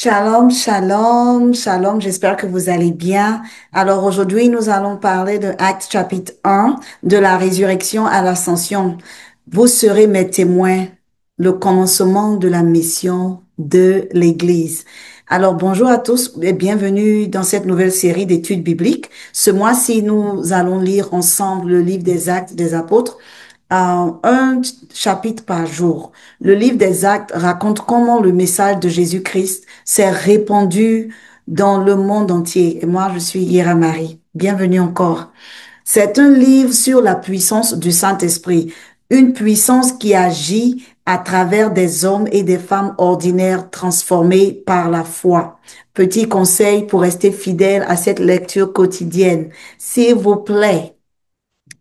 Shalom, shalom, shalom, j'espère que vous allez bien. Alors aujourd'hui, nous allons parler de Actes chapitre 1, de la résurrection à l'ascension. Vous serez mes témoins, le commencement de la mission de l'Église. Alors bonjour à tous et bienvenue dans cette nouvelle série d'études bibliques. Ce mois-ci, nous allons lire ensemble le livre des Actes des Apôtres un chapitre par jour. Le livre des Actes raconte comment le message de Jésus-Christ s'est répandu dans le monde entier. Et moi, je suis Ira Marie. Bienvenue encore. C'est un livre sur la puissance du Saint-Esprit, une puissance qui agit à travers des hommes et des femmes ordinaires transformés par la foi. Petit conseil pour rester fidèle à cette lecture quotidienne. S'il vous plaît,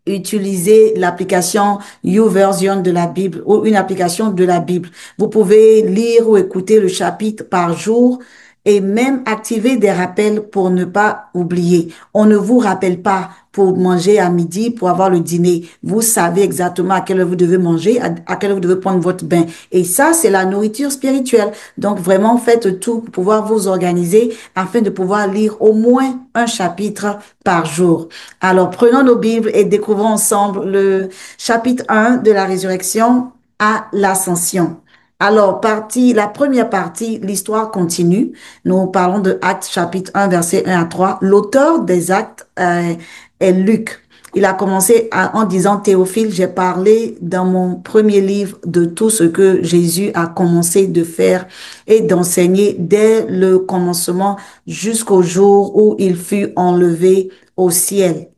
utilisez l'application YouVersion de la Bible ou une application de la Bible. Vous pouvez lire ou écouter le chapitre par jour et même activer des rappels pour ne pas oublier. On ne vous rappelle pas pour manger à midi, pour avoir le dîner. Vous savez exactement à quelle heure vous devez manger, à quelle heure vous devez prendre votre bain. Et ça, c'est la nourriture spirituelle. Donc vraiment, faites tout pour pouvoir vous organiser afin de pouvoir lire au moins un chapitre par jour. Alors, prenons nos Bibles et découvrons ensemble le chapitre 1 de la résurrection à l'ascension. Alors, la première partie, l'histoire continue. Nous parlons de Actes chapitre 1, verset 1 à 3. L'auteur des Actes est Luc. Il a commencé en disant, Théophile, j'ai parlé dans mon premier livre de tout ce que Jésus a commencé de faire et d'enseigner dès le commencement jusqu'au jour où il fut enlevé au ciel.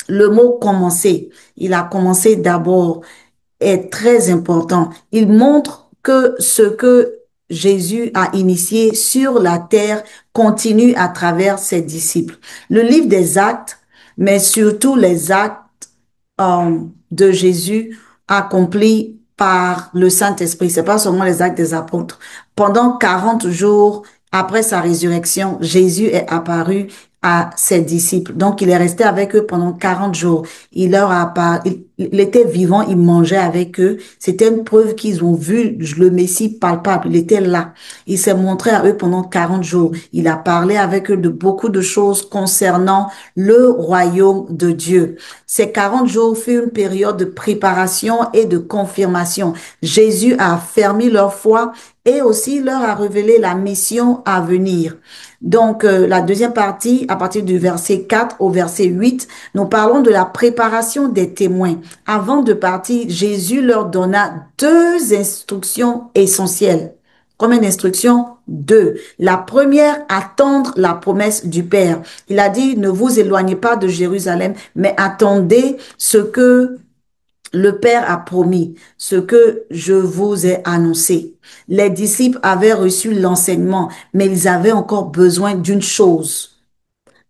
Le mot commencer, il a commencé d'abord, est très important. Il montre que ce que Jésus a initié sur la terre continue à travers ses disciples. Le livre des Actes, mais surtout les actes de Jésus accomplis par le Saint-Esprit. C'est pas seulement les actes des apôtres. Pendant 40 jours après sa résurrection, Jésus est apparu à ses disciples. Donc, il est resté avec eux pendant 40 jours. Il était vivant, il mangeait avec eux. C'était une preuve qu'ils ont vu le Messie palpable. Il était là. Il s'est montré à eux pendant 40 jours. Il a parlé avec eux de beaucoup de choses concernant le royaume de Dieu. Ces 40 jours furent une période de préparation et de confirmation. Jésus a affermi leur foi et aussi leur a révélé la mission à venir. Donc, la deuxième partie, à partir du verset 4 au verset 8, nous parlons de la préparation des témoins. Avant de partir, Jésus leur donna deux instructions essentielles. Combien d'instructions? Deux. La première, attendre la promesse du Père. Il a dit, ne vous éloignez pas de Jérusalem, mais attendez ce que le Père a promis, ce que je vous ai annoncé. Les disciples avaient reçu l'enseignement, mais ils avaient encore besoin d'une chose,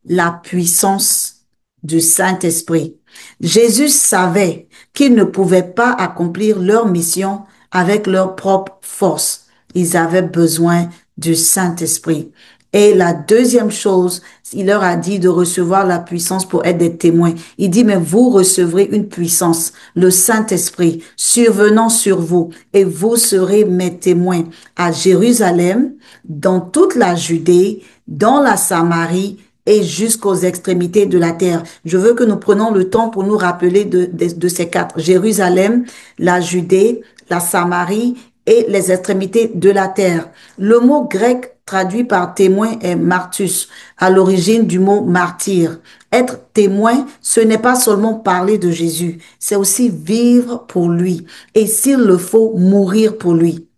la puissance du Saint-Esprit. Jésus savait qu'ils ne pouvaient pas accomplir leur mission avec leur propre force. Ils avaient besoin du Saint-Esprit. Et la deuxième chose, il leur a dit de recevoir la puissance pour être des témoins. Il dit, mais vous recevrez une puissance, le Saint-Esprit, survenant sur vous, et vous serez mes témoins à Jérusalem, dans toute la Judée, dans la Samarie et jusqu'aux extrémités de la terre. Je veux que nous prenions le temps pour nous rappeler de ces quatre. Jérusalem, la Judée, la Samarie et les extrémités de la terre. Le mot grec traduit par témoin est martus, à l'origine du mot martyr. Être témoin, ce n'est pas seulement parler de Jésus, c'est aussi vivre pour lui et s'il le faut, mourir pour lui.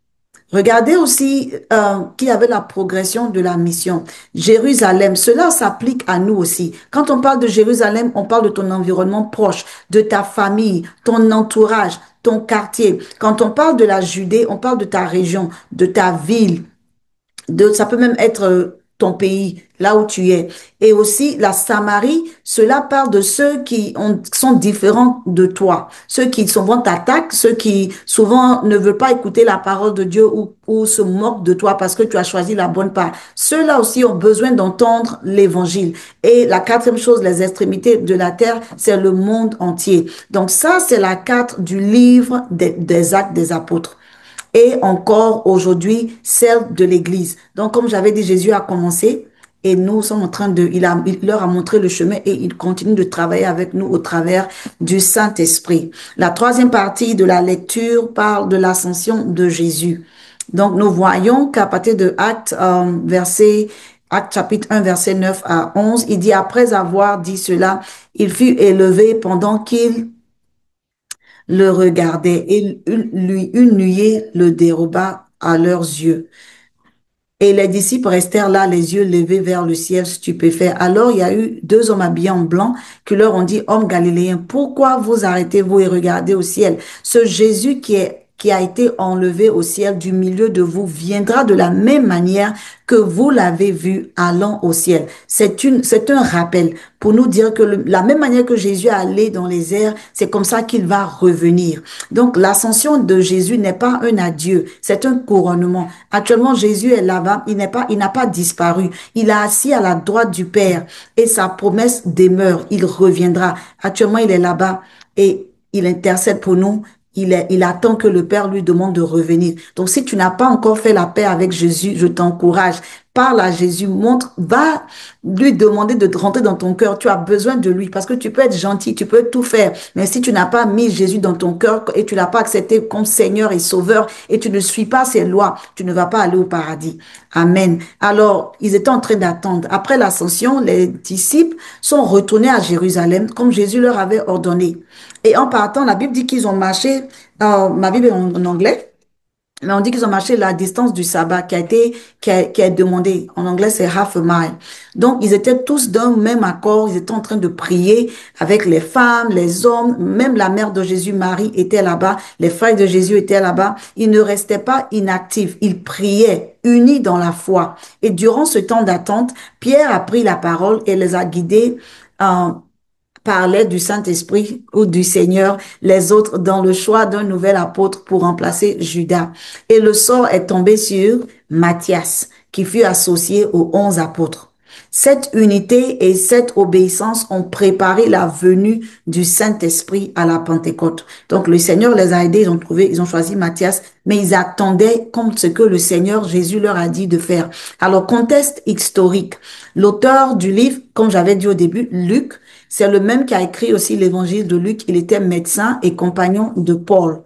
Regardez aussi qu'il y avait la progression de la mission. Jérusalem, cela s'applique à nous aussi. Quand on parle de Jérusalem, on parle de ton environnement proche, de ta famille, ton entourage, ton quartier. Quand on parle de la Judée, on parle de ta région, de ta ville, ça peut même être ton pays, là où tu es. Et aussi la Samarie, cela parle de ceux sont différents de toi, ceux qui souvent t'attaquent, ceux qui souvent ne veulent pas écouter la parole de Dieu ou se moquent de toi parce que tu as choisi la bonne part. Ceux-là aussi ont besoin d'entendre l'évangile. Et la quatrième chose, les extrémités de la terre, c'est le monde entier. Donc ça, c'est la carte du livre des Actes des Apôtres. et encore aujourd'hui celle de l'Église. Donc, comme j'avais dit, Jésus a commencé et nous sommes en train de, il leur a montré le chemin et il continue de travailler avec nous au travers du Saint-Esprit. La troisième partie de la lecture parle de l'ascension de Jésus. Donc, nous voyons qu'à partir de Acte chapitre 1, verset 9 à 11, il dit, après avoir dit cela, il fut élevé pendant qu'il le regardait et une nuée le déroba à leurs yeux. Et les disciples restèrent là, les yeux levés vers le ciel, stupéfaits. Alors il y a eu deux hommes habillés en blanc qui leur ont dit, hommes galiléens, pourquoi vous arrêtez-vous et regardez au ciel? Ce Jésus qui a été enlevé au ciel du milieu de vous viendra de la même manière que vous l'avez vu allant au ciel. C'est un rappel pour nous dire que la même manière que Jésus est allé dans les airs, c'est comme ça qu'il va revenir. Donc, l'ascension de Jésus n'est pas un adieu, c'est un couronnement. Actuellement, Jésus est là-bas, il n'a pas disparu. Il est assis à la droite du Père et sa promesse demeure. Il reviendra. Actuellement, il est là-bas et il intercède pour nous. Il attend que le Père lui demande de revenir. Donc, si tu n'as pas encore fait la paix avec Jésus, je t'encourage. Parle à Jésus, va lui demander de rentrer dans ton cœur. Tu as besoin de lui parce que tu peux être gentil, tu peux tout faire. Mais si tu n'as pas mis Jésus dans ton cœur et tu l'as pas accepté comme Seigneur et Sauveur et tu ne suis pas ses lois, tu ne vas pas aller au paradis. Amen. Alors, ils étaient en train d'attendre. Après l'ascension, les disciples sont retournés à Jérusalem comme Jésus leur avait ordonné. Et en partant, la Bible dit qu'ils ont marché, ma Bible est en anglais, mais on dit qu'ils ont marché la distance du sabbat qui est demandé. En anglais, c'est half a mile. Donc, ils étaient tous d'un même accord. Ils étaient en train de prier avec les femmes, les hommes. Même la mère de Jésus, Marie, était là-bas. Les frères de Jésus étaient là-bas. Ils ne restaient pas inactifs. Ils priaient, unis dans la foi. Et durant ce temps d'attente, Pierre a pris la parole et les a guidés parlaient du Saint-Esprit ou du Seigneur, les autres dans le choix d'un nouvel apôtre pour remplacer Judas. Et le sort est tombé sur Matthias, qui fut associé aux 11 apôtres. Cette unité et cette obéissance ont préparé la venue du Saint-Esprit à la Pentecôte. Donc le Seigneur les a aidés, ils ont choisi Matthias, mais ils attendaient comme ce que le Seigneur Jésus leur a dit de faire. Alors contexte historique. L'auteur du livre, comme j'avais dit au début, Luc, c'est le même qui a écrit aussi l'évangile de Luc. Il était médecin et compagnon de Paul.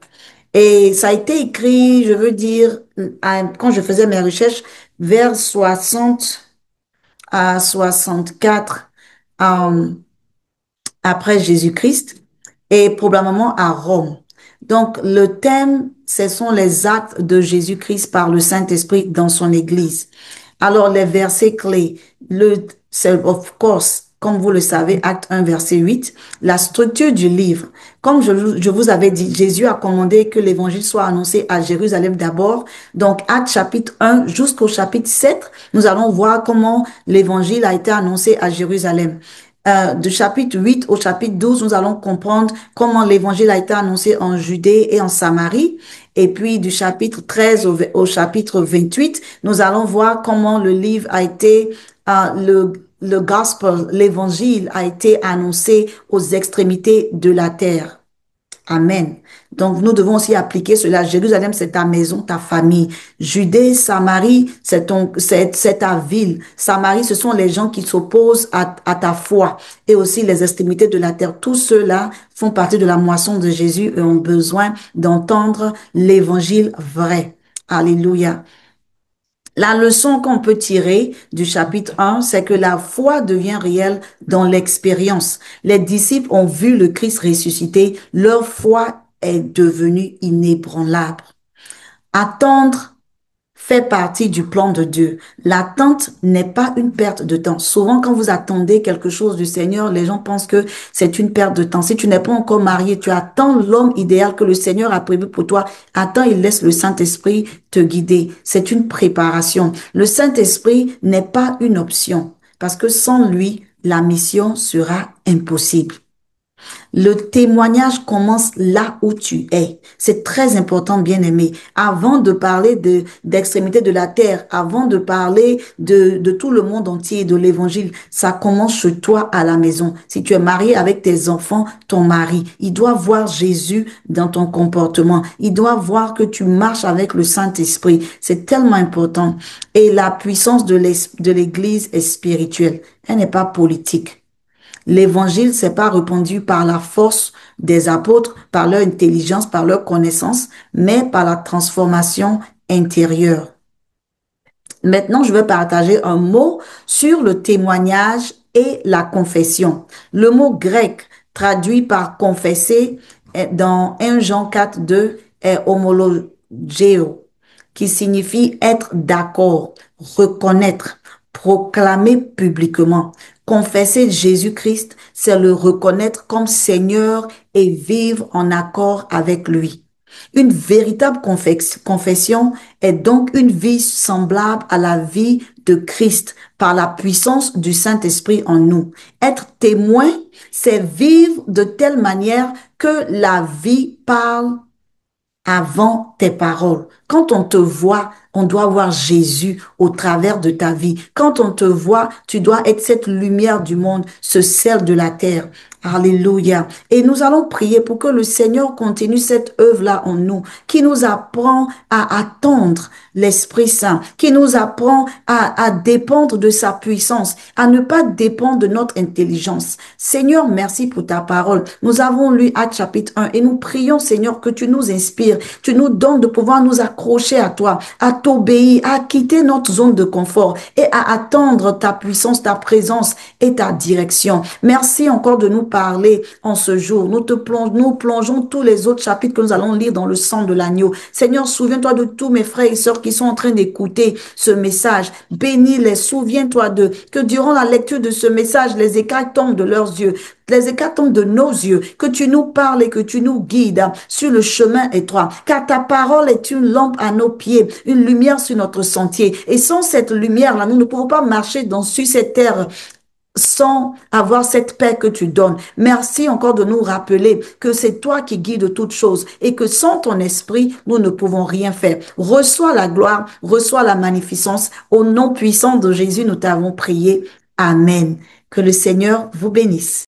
Et ça a été écrit, je veux dire, quand je faisais mes recherches, vers 60 à 64 euh, après Jésus-Christ et probablement à Rome. Donc, le thème, ce sont les actes de Jésus-Christ par le Saint-Esprit dans son Église. Alors, les versets clés, c'est of course, comme vous le savez, acte 1, verset 8, la structure du livre. Comme je vous avais dit, Jésus a commandé que l'évangile soit annoncé à Jérusalem d'abord. Donc, acte chapitre 1 jusqu'au chapitre 7, nous allons voir comment l'évangile a été annoncé à Jérusalem. Du chapitre 8 au chapitre 12, nous allons comprendre comment l'évangile a été annoncé en Judée et en Samarie. Et puis du chapitre 13 au chapitre 28, nous allons voir comment le livre a été, le gospel, l'évangile a été annoncé aux extrémités de la terre. Amen. Donc, nous devons aussi appliquer cela. Jérusalem, c'est ta maison, ta famille. Judée, Samarie, c'est ta ville. Samarie, ce sont les gens qui s'opposent à ta foi et aussi les extrémités de la terre. Tous ceux-là font partie de la moisson de Jésus et ont besoin d'entendre l'évangile vrai. Alléluia. La leçon qu'on peut tirer du chapitre 1, c'est que la foi devient réelle dans l'expérience. Les disciples ont vu le Christ ressuscité, leur foi est devenue inébranlable. Attendre fait partie du plan de Dieu. L'attente n'est pas une perte de temps. Souvent, quand vous attendez quelque chose du Seigneur, les gens pensent que c'est une perte de temps. Si tu n'es pas encore marié, tu attends l'homme idéal que le Seigneur a prévu pour toi. Attends, il laisse le Saint-Esprit te guider. C'est une préparation. Le Saint-Esprit n'est pas une option parce que sans lui, la mission sera impossible. Le témoignage commence là où tu es. C'est très important, bien-aimé. Avant de parler d'extrémité de la terre, avant de parler de tout le monde entier, de l'évangile, ça commence chez toi à la maison. Si tu es marié avec tes enfants, ton mari, il doit voir Jésus dans ton comportement. Il doit voir que tu marches avec le Saint-Esprit. C'est tellement important. Et la puissance de l'Église est spirituelle. Elle n'est pas politique. L'évangile, c'est pas répandu par la force des apôtres, par leur intelligence, par leur connaissance, mais par la transformation intérieure. Maintenant, je vais partager un mot sur le témoignage et la confession. Le mot grec traduit par confesser dans 1 Jean 4, 2 est homologeo, qui signifie être d'accord, reconnaître, proclamer publiquement. Confesser Jésus-Christ, c'est le reconnaître comme Seigneur et vivre en accord avec lui. Une véritable confession est donc une vie semblable à la vie de Christ par la puissance du Saint-Esprit en nous. Être témoin, c'est vivre de telle manière que la vie parle avant tes paroles. Quand on te voit, on doit voir Jésus au travers de ta vie. Quand on te voit, tu dois être cette lumière du monde, ce sel de la terre. Alléluia. Et nous allons prier pour que le Seigneur continue cette œuvre-là en nous, qui nous apprend à attendre l'Esprit Saint, qui nous apprend à dépendre de sa puissance, à ne pas dépendre de notre intelligence. Seigneur, merci pour ta parole. Nous avons lu Actes chapitre 1 et nous prions, Seigneur, que tu nous inspires, tu nous donnes de pouvoir nous accrocher à toi, à t'obéir, à quitter notre zone de confort et à attendre ta puissance, ta présence et ta direction. Merci encore de nous parler en ce jour. Nous plongeons tous les autres chapitres que nous allons lire dans le sang de l'agneau. Seigneur, souviens-toi de tous mes frères et sœurs qui sont en train d'écouter ce message. Bénis-les, souviens-toi d'eux, que durant la lecture de ce message, les écailles tombent de leurs yeux, les écailles tombent de nos yeux, que tu nous parles et que tu nous guides sur le chemin étroit. Car ta parole est une lampe à nos pieds, une lumière sur notre sentier. Et sans cette lumière-là, nous ne pouvons pas marcher sur cette terre sans avoir cette paix que tu donnes. Merci encore de nous rappeler que c'est toi qui guides toutes choses et que sans ton esprit, nous ne pouvons rien faire. Reçois la gloire, reçois la magnificence. Au nom puissant de Jésus, nous t'avons prié. Amen. Que le Seigneur vous bénisse.